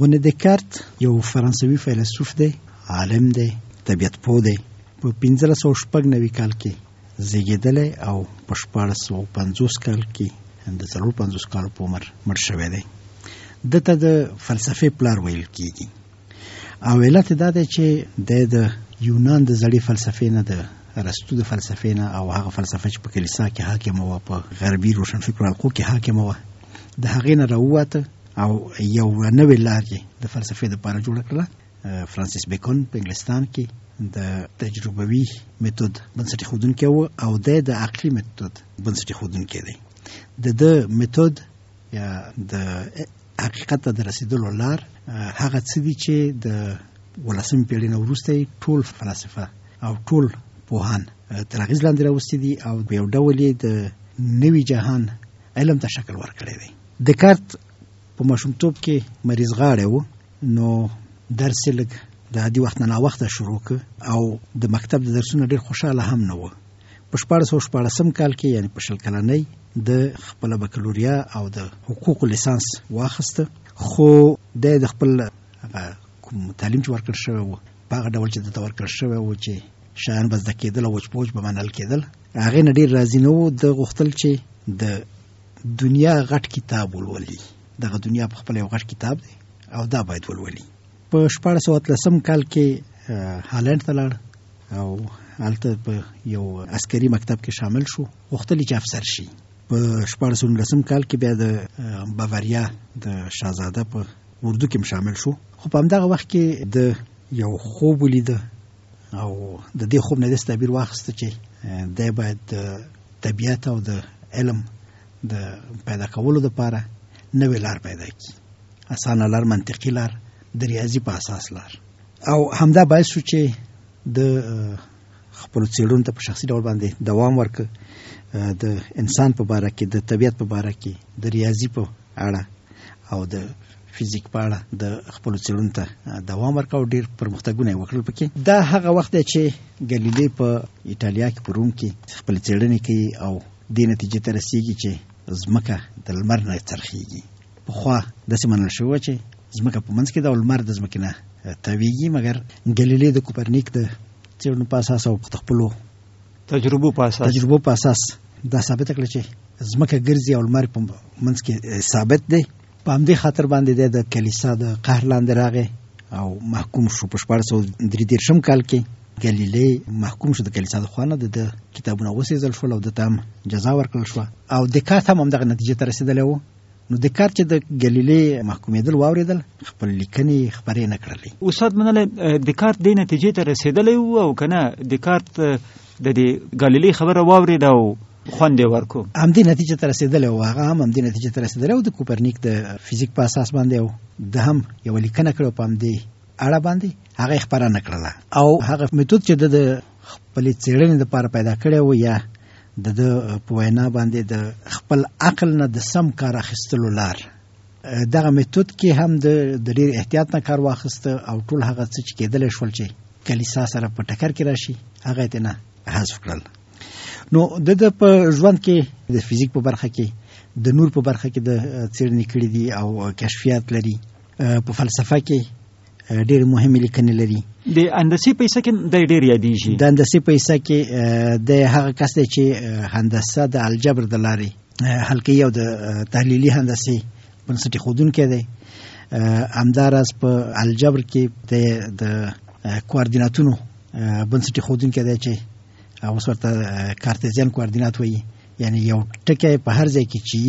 رونه دکارت یو فرانسوي فیلسوف دی، عالم دی، طبیعت پوه دی. په 1590 کال کې زیږیدلی او په 1450 کال کې د 450 کالو په عمر مړ شوی دی. دته د فلسفې پلار ویل کیږي او علت دا دی چې د یونان د زړې فلسفې نه، د ارسطو د فلسفې نه او هغه فلسفه چې په کلیسا کې حاکمه وه، په غربي روشنفکرو حلقو کې حاکمه وه، د هغې نه راووته او یو نوې لار یې د فلسفې دپاره جوړه کړله. فرانسیس بیکون په انګلستان کې د تجربوي میتود بنسټ ایښودونکی و او د عقلي میتود بنسټ ایښودونکی دی. د میتود یا د حقیقت ته د رسیدلو لار هغه څه دي چې د 18مې پیړۍ نه وروسته ټول فلسفه او ټول پوهان تر اغېز لاندې راوستي دي او په یو ډول یې د نوي جهان علم ته شکل ورکړی دی. دکارت په ماشومتوب کې مریض غاړی و، نو درس یې لږ د عادي وخت نه ناوخته شروع که او د مکتب د درسونه ډېر خوشحاله هم نه و. په 1414 کال کې یعنې په 20 کلنۍ د خپله بکالوریا او د حقوقو لیسانس واخیسته، خو د خپل کوم تعلیم چې ورکړل شوی و په هغه ډول چې دته ورکړل شوی و چې شیان به زده کېدل او وچ په وچ به منل کېدل، هغې نه ډېر راضي نه و. د غوښتل چې د دنیا غټ کتاب ولولي، دغه دنیا په خپله یو غټ کتاب دی او دا باید ولولي. په 1413 کال کې هالند ته لاړ او هلته په یو عسکري مکتب کې شامل شو، غوښتل چې افسر شي. په 1419 کال کې بیا د باواریا د شاهزاده په اردو کې شامل شو، خو په همدغه وخت کې د یو خوب ولیده او د دې خوب نه داسې تعبیر واخیسته چې دی باید د طبیعت او د علم د پیدا کولو دپاره نوې لار پیدا کړي، اسانه لار، منطقي لار، د ریاضي په اساس لار. او همدا باعث شو چې د خپلو څېړنو ته په شخصي ډول باندې دوام ورکړه، د انسان په باره کې، د طبیعت په باره کې، د ریاضي په اړه او د فزیک په اړه د خپلو څېړنو ته دوام ورکړه او ډېر پرمختګونه یې وکړل پکې. دا هغه وخت دی چې ګلیلي په ایټالیا کې په روم کې خپلې څېړنې کوي او دې نتیجې ته رسېږي چې ځمکه د لمر نه څرخېږي. پخوا داسې منل شوی وه چې ځمکه په منځ کې ده او لمر د ځمکې نه تاویږي، مګر ګلیلي د کوپرنیک د څېړنو په اساس او د خپلو تجربو په اساس دا ثابته کړه چې ځمکه ګرځي او لمر په منځ کې ثابت دی. په همدې خاطر باندې دی د کلیسا د قهر لاندې راغی او محکوم شو. په 1433 کال کې ګلیلي محکوم شو د کلیسا د خوا نه، د کتابونه وسېزل شول او دته هم جزا ورکړل شوه او دکارت هم همدغه نتیجې ته رسېدلی و. نو دکارت چې د ګلیلي محکومېدل واورېدل، خپل لیکنې خپرې نه کړلې. استاد منلی دکارت دې نتیجې ته رسېدلی و او که نه دکارت د دې ګلیلي خبره واورېده او خوند یې ورکو؟ همدې نتیجې ته رسېدلی و، هغه هم همدې نتیجې ته رسېدلی و د کوپرنیک د فزیک په اساس باندې، او د هم یوه لیکنه کړې په همدې اړه باندې، هغه یې خپره نه کړله. او هغه میتود چې د خپلې څېړنې دپاره پیدا کړی و یا د په وینا باندې د خپل عقل نه د سم کار اخیستلو لار، دغه میتود کې هم د ډېر احتیاط نه کار واخیسته او ټول هغه څه چې کېدلی شول چې کلیسا سره په ټکر کې راشي هغه یې ترېنه حذف کړل. نو د په ژوند کې د فزیک په برخه کې، د نور په برخه کې د څېړنې کړي دي او کشفیات لري. په فلسفه کې ډېر مهمې لیکنې لري. د هندسې په حصه کې دی ډېر یادېږي. د هندسې په حصه کې د هغه کس دی چې هندسه د الجبر د لارې حل کوي او د تحلیلي هندسې بنسټ ایښودونکی دی. همداراز په الجبر کې د کوردیناتونو بنسټ ایښودونکی دی چې اوس ورته کارتیزین کوردینات وایي، یعنی یو ټکی په هر ځای کې چې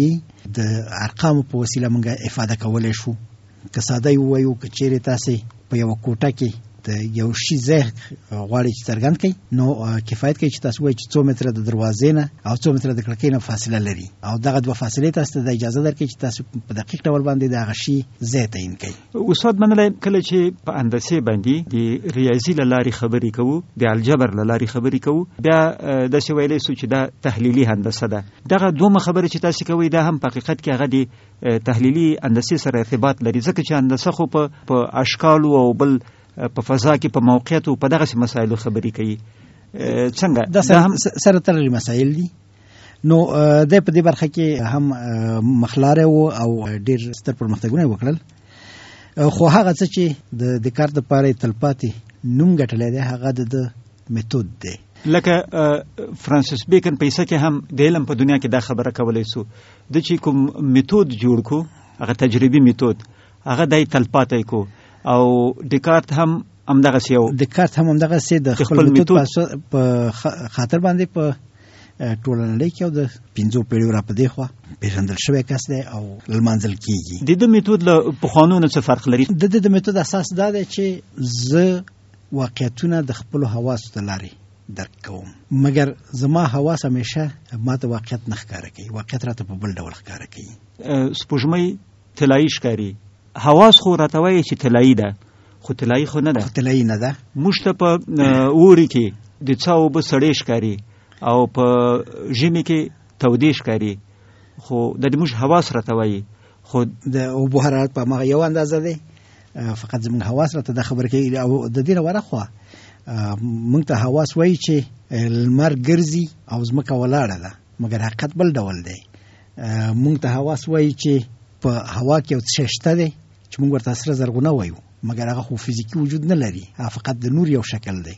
د ارقامو په وسیله موږ افاده کولی شو. که ساده یې ووایو، که چیرې تاسې په یوه کوټه کې د یو شي ځای غواړئ چې څرګند کړئ، نو کفایت کوي چې تاسو ووایئ چې 2 متره د دروازې نه او 2 متره د کړکۍ نه فاصله لري، او دغه دوه فاصلې تاسو ته د اجازه درکوي چې تاسو په دقیق ډول باندې د هغه شي ځای تعیین کړئ. استاد منلی کله چې په هندسې باندې د ریاضي له لارې خبرې کوو، د الجبر له لارې خبرې کوو، بیا داسې ویلی سو چې دا تحلیلي هندسه ده. دغه دومره خبرې چې تاسو کوئ دا هم په حقیقت کې هغه د تحلیلي هندسې سره ارتباط لري، ځکه چې هندسه خو په اشکالو او بل په فضا کې په موقعیت او په دغه مسایلو خبرې کوي. څنګه دا هم سره تړلي مسایل دي. نو د په دې برخه کې هم مخلاره او ډیر ستر پرمختګونه وکړل. خو هغه څه چې د دکارت لپاره تلپاتې نوم ګټلی دی هغه د میتود دی. لکه فرانسیس بیکن په ایسه کې هم د علم په دنیا کې دا خبره کولی سو د چې کوم میتود جوړ کو هغه تجربي میتود هغه دای تلپاتې کو او دکارت هم همدغه یو دکارت هم همدغه سي د خپل میتود په خاطر باندې په ټولنه کې او د 15 پیړیو را پدې خو پیژندل شوی کس دی او لمانځل کیږي. د میتود له په قانون څه فرق لري؟ د میتود اساس دا دی چې زه واقعیتونه د خپل حواسو ته لاري درک کوم، مګر زما حواس همیشه ما ته واقعیت نه ښکاره کوي، واقعیت راته په بل ډول ښکاره کوي. سپوږمۍ طلایي ښکاري، حواس خو راته وایي چې طلایي ده، خو طلایي خو نه ده. طلایي نه ده. موږ ته په اوري کې د څا اوبه سړې ښکاري او په ژمي کې تودې ښکاري، خو د دې موږ حواس راته وایي. خو د اوبو حرارت په هغه یو اندازه دی، فقط زموږ حواس راته دا خبره کوي. او د دې نه ورخوا موږ ته حواس وایي چې لمر ګرځي او ځمکه ولاړه ده، مګر حقیقت بل ډول دی. موږ ته حواس وایي چې په هوا کې یو څه شته دی چې موږ ورته سره زرغونه وایو، مګر هغه خو فزیکي وجود نه لري، فقط د نور یو شکل دی.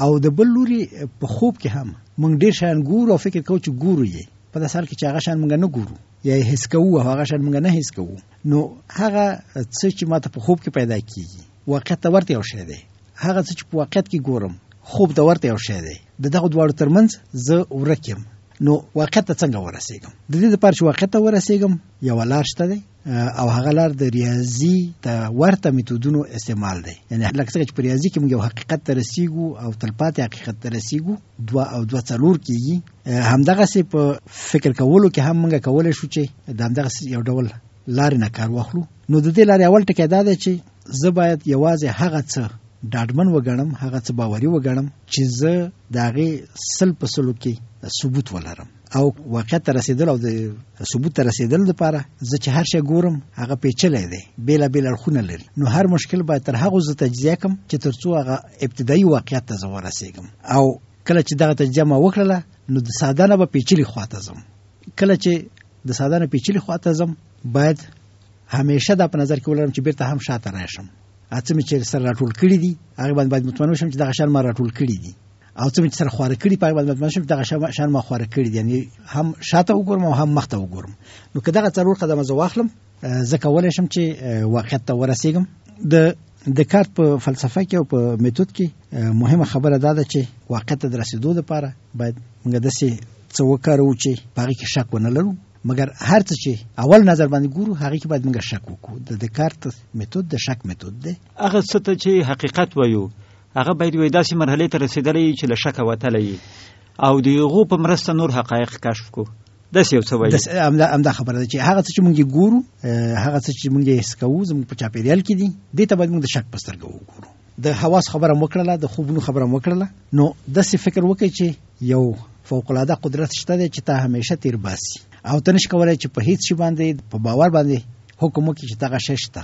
او د بل لوري په خوب کې هم موږ ډېر شیان ګورو او فکر کوو چې ګورو یې، په داسې حال کې چې هغه شیان موږ نه ګورو یا یې حس کوو او هغه شیان موږ نه حس کوو. نو هغه څه چې ماته په خوب کې پیدا کیږي واقعیت ته ورته یو شی دی، هغه څه چې په واقعیت کې ګورم خوب ته ورته یو شی دی. د دغه دواړو ترمنځ زه ورک یم. نو واقعیت ته څنګه ورسېږم؟ د دې لپاره چې واقعیت ته ورسېږم یوه لار شته دی او هغه لار د ریاضي ته ورته میتودونو استعمال دی. یعنی لکه څنګه چې په ریاضي کې موږ یو حقیقت ته رسېږو او تلپاتې حقیقت ته رسېږو، 2 او 2 څلور کېږي، همدغسې په فکر کولو کې هم موږ کولی شو چې د همدغسې یو ډول لارې نه کار واخلو. نو د دې لارې اول ټکی دا دی چې زه باید یوازې هغه څه ډاډمن وګڼم، هغه څه باوري وګڼم چې زه د هغې 100% کې ثبوت ولرم. او واقعیت ته رسېدل او د ثبوت ته رسېدل لپاره زه چې هر شی ګورم هغه پیچلی دی، بېلابېل اړخونه لري. نو هر مشکل باید تر هغو زه تجزیه کړم چې تر څو هغه ابتدایي واقعیت ته زه ورسېږم. او کله چې دغه تجزیه ما وکړله نو د ساده نه به پیچلي خواته ځم. کله چې د ساده نه پیچلي خواته ځم باید همیشه دا په نظر کې ولرم چې بیرته هم شاته راشم. څه مې چې سره راټول کړي دي هغې باندې باید مطمئن وشم چې دغه شیان ما راټول کړي دي، او څه مې چې سره خواره کړي په هغې باندې مطمئن شم چې دغه شیان ما خواره کړي دي، یعنې هم شاته وګورم او هم مخته وګورم. نو که دغه 4 قدمه زه واخلم زه کولی شم چې واقعیت ته ورسېږم. د دکارت په فلسفه کې او په میتود کې مهمه خبره دا ده چې واقعیت ته د رسېدو لپاره باید موږ داسې څه وکاروو چې په هغې کې شک ونه لرو، مګر هر څه چې اول نظر باندې ګورو هغې کې باید موږ شک وکړو. د دکارت میتود د شک میتود دی. هغه څه ته چې حقیقت وایو هغه باید یوې داسې مرحلې ته رسېدلی چې له شکه وتلی او د هغو په مرسته نور حقایق کشف کړو. داسې یو څه وایي. همدا خبره ده چې هغه څه چې موږ یې ګورو، هغه څه چې موږ یې حس کوو زموږ په چاپېریال کې دي، دې ته باید موږ د شک په سترګه وګورو. د حواس خبره مو وکړله، د خوبونو خبره مو وکړله، نو داسې فکر وکړئ چې یو فوق‌العاده قدرت شته دی چې تا همیشه تیر باسي او ته نشي کولی چې په هیڅ شي باندې په باور باندې حکم وکړي چې دغه شی شته.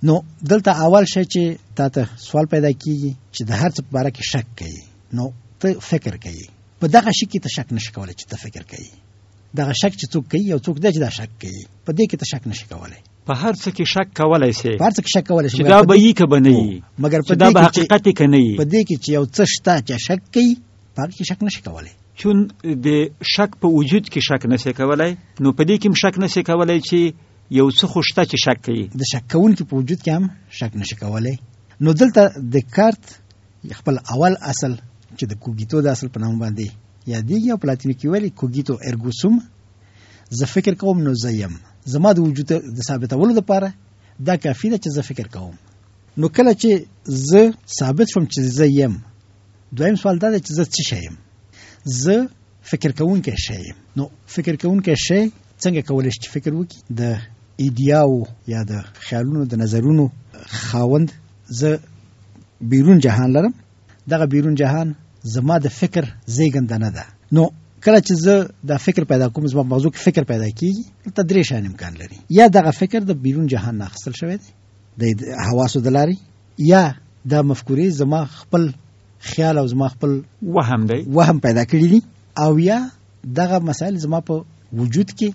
نو دلته اول شی چې تا ته سوال پیدا کیږي چې د هر څه په باره کې شک کوي، نو ته فکر کوي. په دغه شي کې ته شک نشي کولی چې ته فکر کوي. دغه شک چې څوک کوي یو څوک دی چې دا شک کوي، په دې کې ته شک نشي کولی. په هر څه کې شک کولی شي، په هر څه کې شک کولی شي چې دا به یي که به نه یي، مګر چې دا به حقیقت یې که نه یي. په دې کې چې یو څه شته چې شک کوي په هغې کې شک نشي کولی. چون د شک په وجود کې شک نشي کولی، نو په دې کې هم شک نشي کولی چې یو څه خو شته چې شک کوي. د شک کوونکي په وجود کې هم شک نشي کولی. نو دلته دکارت خپل اول اصل چې د کوګیتو د اصل په نامه باندې یادېږي او په لاتیني کې ویلي کوګیتو ارګو سوم، زه فکر کوم نو زه یم. زما د وجود د ثابتولو لپاره دا کافي ده چې زه فکر کوم. نو کله چې زه ثابت شوم چې زه یم، دویم سوال دا دی چې زه څه شی یم؟ زه فکر کوونکی شی یم. نو فکر کوونکی شی څنګه کولی شي چې فکر وکړي؟ د ایډیاو یا د خیالونو د نظرونو خاوند زه بیرون جهان لرم، دغه بیرون جهان زما د فکر زیږنده نه ده. نو کله چې زه دا فکر پیدا کوم، زما موضوع کې فکر پیدا کیږي، دلته 3 شیان امکان لري. یا دغه فکر د بیرون جهان نه اخیستل شوی دی د حواسو د لارې، یا دا مفکورې زما خپل خیال او زما خپل وهم پیدا کړي دي، او یا دغه مسائل زما په وجود کې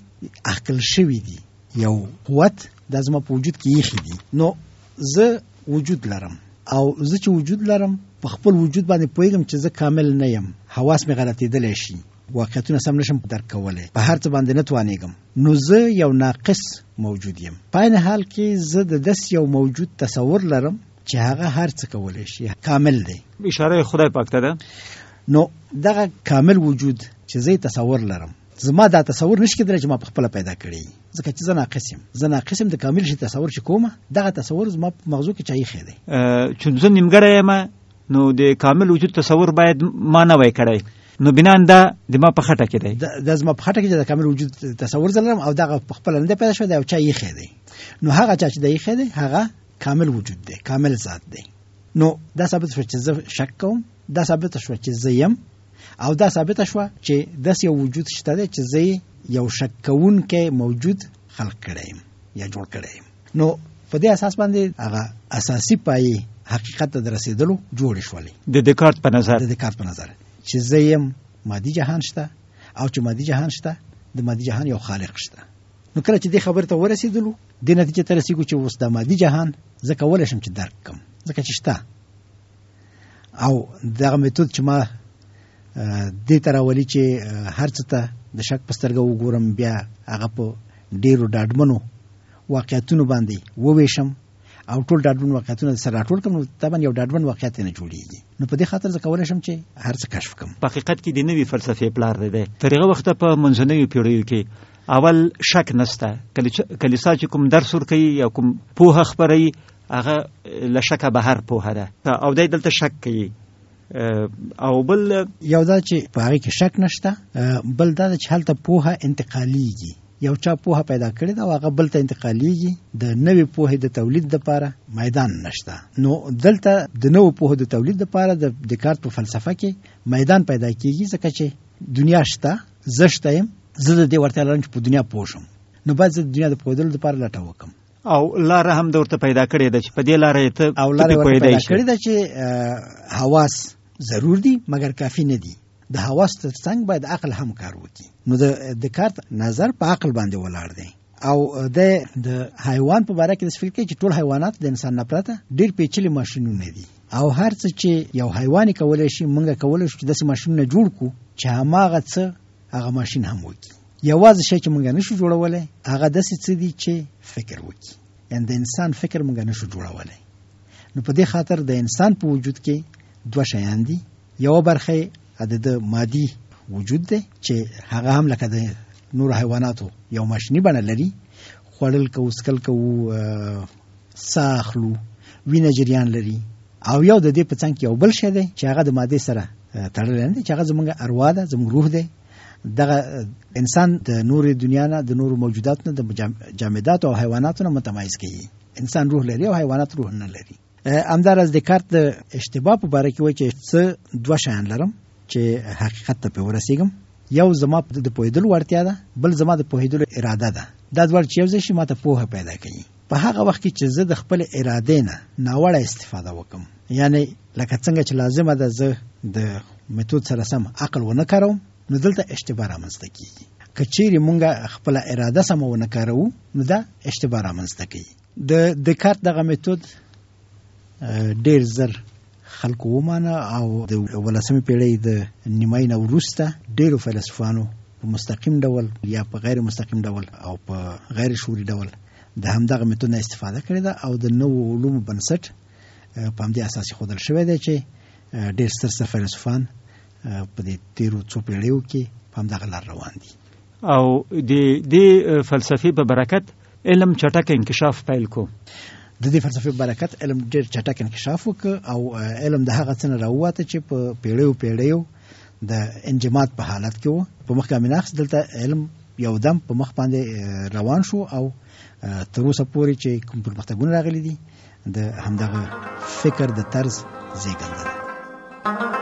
عقل شوي دي، یو قوت دا زما په وجود کې ایښي دي. نو زه وجود لرم او زه چې وجود لرم په خپل وجود باندې پوهیږم چې زه کامل نه یم، حواس مې غلطېدلی شي، واقعیتونه سم نشم درک کولی، په هر څه باندې نه توانېږم، نو زه یو ناقص موجود یم. په عین حال کې زه د داسې یو موجود تصور لرم چې هغه هر څه کولی شي، کامل دی. اشاره خدای پاک ته ده. نو دغه کامل وجود چې زه تصور لرم، زما دا تصور نشي کېدلی چې ما په خپله پیدا کړی، ځکه چې زه ناقص یم. زه ناقص یم، د کامل شي تصور چې کومه، دغه تصور زما په مغزو کې چا ایښی دی. چې زه نیمګړی یم، نو د کامل وجود تصور باید ما نه وای کړی، نو بنان دا د ما په خټه کې دی. دا زما په خټه کې د کامل وجود تصور زه لرم او دغه په خپله نه دی پیدا شوی، دا یو چا ایښی دی. نو هغه چا چې دی ایښی دی هغه کامل وجود دی، کامل ذات دی. نو دا ثابت شوه چې زه شک کوم، دا ثابت شوه چې زه یم، او دا ثابت شوه چې داسې یو وجود شته دی چې زه یو شک کوونکی موجود خلق کړی یم یا جوړ کړی یم. نو په دې اساس باندې هغه اساسي پایې حقیقت ته د رسېدلو جوړې شولې. د دکارت په نظر چې زه یم مادي جهان شته، او چې مادي جهان شته د مادي جهان یو خالق شته. نو کله چې دې خبرې ته ورسېدلو، دې نتیجې ته رسېږو چې اوس د مادي جهان زه کولی شم چې درک کړم، ځکه چې شته. او دغه میتود چې ما دې ته راولي چې هر څه ته د شک په سترګه وګورم، بیا هغه په ډېرو ډاډمنو واقعیتونو باندې وویشم او ټول ډاډمن واقعیتونه سره راټول کړم، نو طبعا یو ډاډمن واقعیت نه جوړیږي. نو په دې خاطر زه کولی شم چې هر څه کشف کړم. په حقیقت کې د نوې فلسفې پلار دی. تر هغه وخته په منځنیو پیړیو کې اول شک نشته. کلیسا چې کوم درس ورکوي یا کوم پوهه خپروي، هغه له شکه بهر پوهه ده، او دی دلته شک کوي. او بل یو دا چې په هغې کې شک نشته، بل دا چې هلته پوهه انتقالیږي. یو چا پوهه پیدا کړې ده او هغه بل ته انتقالیږي. د نوې پوهې د تولید لپاره میدان نشته. نو دلته د نوې پوهې د تولید لپاره د دکارت په فلسفه کې میدان پیدا کیږي، ځکه چې دنیا شته، زه شته یم، زه د دې وړتیا لرم چې په دنیا پوه شم، نو باید زه د دنیا د پوهېدلو لپاره لټه وکړم. او لاره هم د ورته پیدا کړې ده چې په دې لاره یې ته پیدا کړې ده چې حواس ضرور دي مګر کافي نه دي. د حواس ترڅنګ باید عقل هم کار وکړي. نو د دکارت نظر په عقل باندې ولاړ دی. او د حیوان په باره کې د فکر کوي چې ټول حیوانات د انسان نه پرته ډېر پیچلي ماشینونه دي، او هر څه چې یو حیوان کولی شي، موږ کولی شو چې داسې ماشینونه جوړ کړو چې هماغه څه هغه ماشین هم وکړي. یوازې شی چې موږ نشو جوړولی هغه داسې څه دي چې فکر وکړي، یعنې د انسان فکر موږ نشو جوړولی. نو په دې خاطر د انسان په وجود کې دوه شیان دي. یو برخه د مادي وجود دی چې هغه هم لکه د نور حیواناتو یو ماشیني بڼه لري، خوړل کوو، څکل کوو، ساه اخلو، وینه جریان لري. او یو د دې په څنګ کې یو بل شی دی چې هغه د مادې سره تړلی نه دی، چې هغه زموږ اروا ده، زموږ روح دی. دغه انسان د نورې دنیا نه، د نورو موجوداتو نه، د جامداتو او حیواناتو نه متمایز کوي. انسان روح لري او حیوانات روح نه لري. همداراز دکارت د اشتباه په باره کې وایي چې زه دوه شیان لرم چې حقیقت ته پرې ورسېږم. یو زما د پوهېدلو وړتیا ده، بل زما د پوهېدلو اراده ده. دا دواړه چې یو ځای شي ما ته پوهه پیدا کوي. په هغه وخت کې چې زه د خپل ارادې نه ناوړه استفاده وکړم، یعنی لکه څنګه چې لازمه ده زه د میتود سره سم عقل ونه کاروم، نو دلته اشتباه رامنځته کېږي. که چیرې مونږ خپله اراده سمه ونه کاروو، نو دا اشتباه رامنځته کوي. د دکارت دغه میتود ډېر زر خلکو ومانه، او د 18مې پیړۍ د نیمایي نه وروسته ډېرو فیلسوفانو په مستقیم ډول یا په غیر مستقیم ډول او په غیر شعوري ډول د همدغه میتود نه استفاده کړې ده، او د نوو علومو بنسټ په همدې اساس ښودل شوی دی چې ډېر ستر فیلسوفان په دې تیرو څو پیړیو کې په همدغه لار روان دي. او د دې فلسفې په برکت علم چټک انکشاف پیل کو. د دې فلسفې په برکت علم ډېر چټک انکشاف وکړ، او علم د هغه څه نه راووته چې په پیړیو د انجماد په حالت کې و. په مخ کې امیناخس دلته علم یو دم په مخ باندې روان شو، او تر اوسه پورې چې کوم پرمختګونه راغلي دي د همدغه فکر د طرز زیږنده ده.